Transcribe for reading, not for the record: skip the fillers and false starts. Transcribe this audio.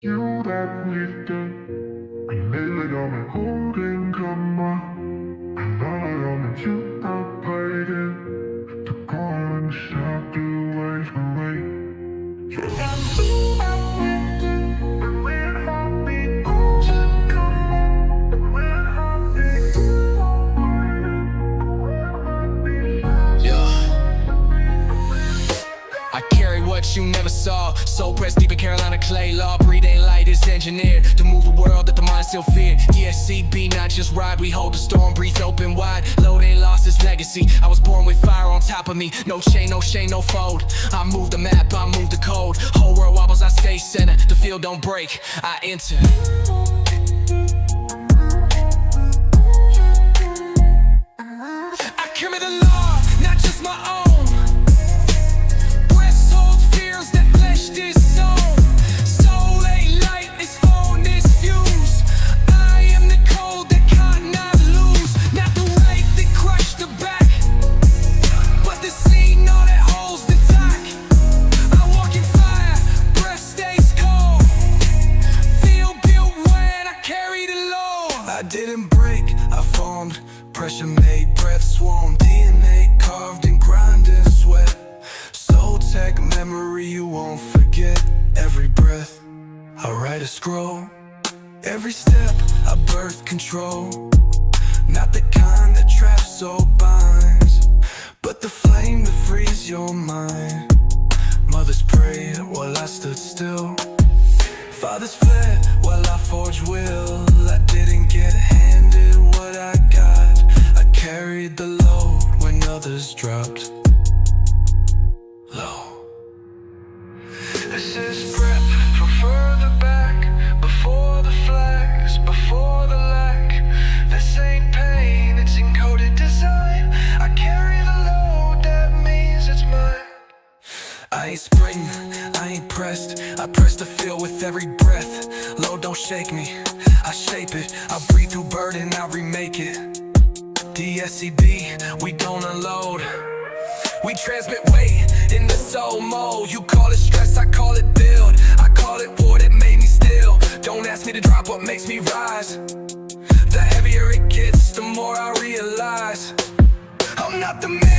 You that we did, I made it on a holding camera. And all on you are fighting to go and stop the ways away. Yeah, I'm so happy, and we're happy. Oh, come on, we're happy. Yeah. I carry what you never saw. Soul pressed deep in Carolina clay. Law breathing light is engineered to move the world that the mind still feared. DSCB, not just ride. We hold the storm, breathe open wide. Load ain't lost its legacy. I was born with fire on top of me. No chain, no shame, no fold. I move the map, I move the code. Whole world wobbles, I stay center. The field don't break, I enter. I carry the law, not just my own. I didn't break, I formed. Pressure made breath swarm. DNA carved in grind and sweat. Soul tech memory you won't forget. Every breath, I write a scroll. Every step, I birth control. Not the kind that traps or binds, but the flame that frees your mind. Mothers prayed while I stood still. Fathers fled while I forged will. I didn't get handed what I got. I carried the load when others dropped low. This is prep for further back. Before the flags, before the lack. This ain't pain, it's encoded design. I carry the load, that means it's mine. I ain't sprinting, I ain't pressed. I press the field with every breath. Load don't shake me, I shape it. I breathe through burden, I remake it. DSCB, we don't unload. We transmit weight in the soul mode. You call it stress, I call it build. I call it war that made me still. Don't ask me to drop what makes me rise. The heavier it gets, the more I realize I'm not the man